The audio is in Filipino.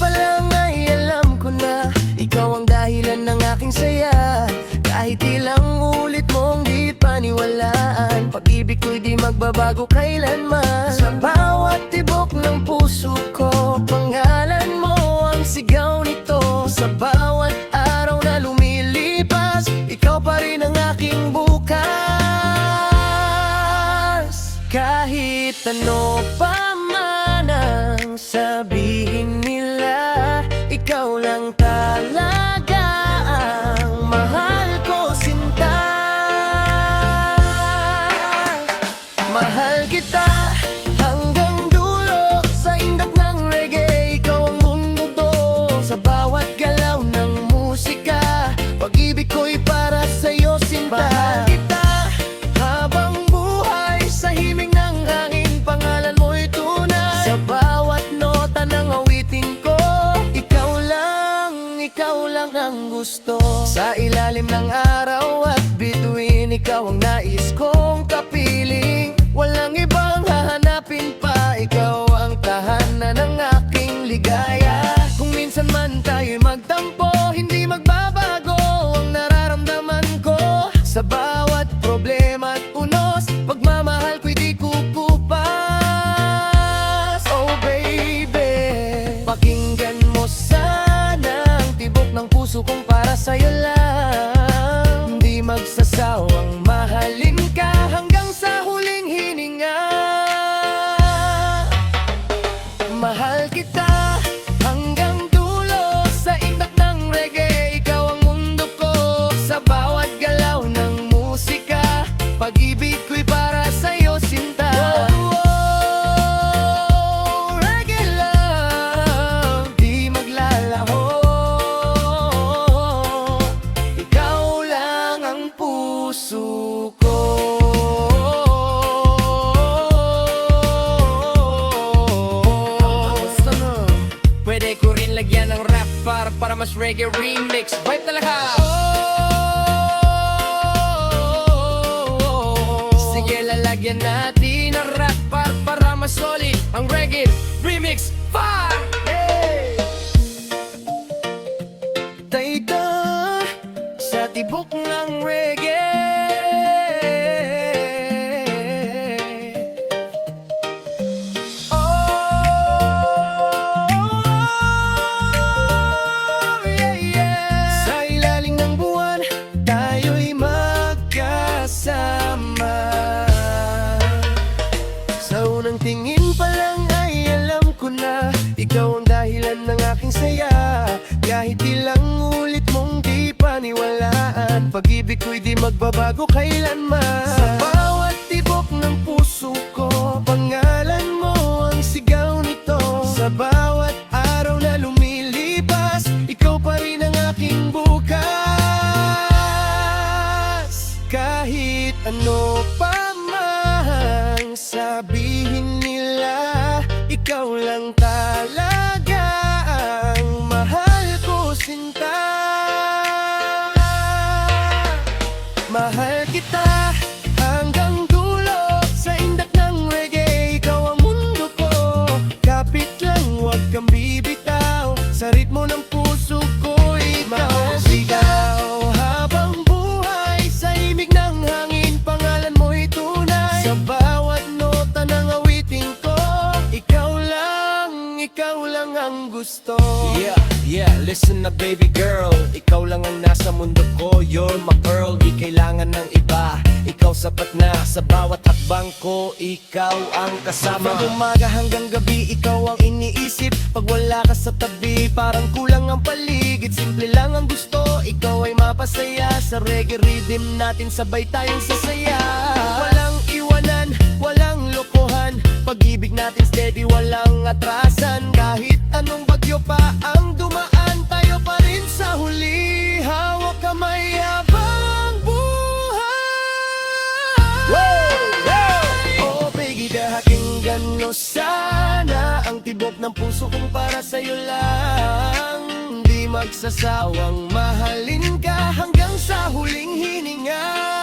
pa lang ay alam ko na ikaw ang dahilan ng aking saya. Kahit ilang ulit mong di paniwalaan, pag-ibig ko'y di magbabago kailanman. Sa bawat tibok ng puso ko, pangalan mo ang sigaw nito. Sa bawat araw na lumilipas, ikaw pa rin ang aking bukas. Kahit ano pa man ang sabihin nila, ikaw lang talaga ang mahal ko, sinta. Mahal kita hanggang dulo, sa indak ng reggae, ikaw ang mundo to. Sa bawat galaw ng musika, pag-ibig ko'y para sa'yo, sinta. Mahal kita habang buhay, sa himig ng hangin, pangalan mo'y tunay. Sa bawat nota ng awitin ko, ikaw lang ang gusto. Sa ilalim ng araw at bituin, ikaw ang nais kong kapiling. Walang ibang hahanapin pa, ikaw ang tahanan ng aking ligaya. Kung minsan man tayo'y magtampo, hindi magbabago ang nararamdaman ko. Sa bawat problema at unos, pagmamahal ko'y di kukupas. Oh baby, pakinggan mo sana ang tibok ng puso kong para sa'yo lang. Di magsasawang mahalin ka hanggang sa huling hininga. Mahal kita hanggang dulo, sa indak ng reggae, ikaw ang mundo ko. Sa bawat galaw ng musika, pag-ibig ko'y para sa'yo, sinta. Reggae love, di maglalaho. Ikaw lang ang puso ko. Pwede ko rin lagyan ng rap para mas reggae remix. Vibe talaga. Sige, lalagyan natin ng rap para mas solid ang reggae remix. Fire! Hey! Taita sa tibok ng reggae. Sa ilalim ng buwan, tayo'y magkasama. Sa unang tingin pa lang ay alam ko na ikaw ang dahilan ng aking saya. Kahit ilang ulit mong di paniwalaan, pag-ibig ko'y di magbabago kailanman. Sa bawat tibok ng puso ko, pangalan mo ang sigaw nito. Sa bawat araw na lumilipas, ikaw pa rin ang aking bukas. Kahit ano pa mang sabihin nila, ikaw lang talaga ang mahal ko, sinta. Mahal kita hanggang dulo, sa indak ng reggae, ikaw ang mundo ko. Kapit lang, huwag kang bibitaw, sa ritmo ng puso ko, ikaw sigaw. Habang buhay, sa himig ng hangin, pangalan mo'y tunay. Sa bawat nota ng awitin ko, ikaw lang ang gusto. Yeah, listen na baby girl, ikaw lang ang nasa mundo ko. You're my girl, di kailangan ng iba. Ikaw sapat na sa bawat hakbang ko, ikaw ang kasama. From umaga hanggang gabi, ikaw ang iniisip. Pag wala ka sa tabi, parang kulang ang paligid. Simple lang ang gusto, ikaw ay mapasaya. Sa reggae rhythm natin, sabay tayong sasaya. Walang iwanan, walang lokohan, pag-ibig natin steady, walang atrasan. Kahit anong bagyo pa ang dumaan, tayo pa rin sa huli. Hawak kamay habang buhay. Oh baby, pakinggan mo sana ang tibok ng puso kong para sa'yo lang. Di magsasawang mahalin ka hanggang sa huling hininga.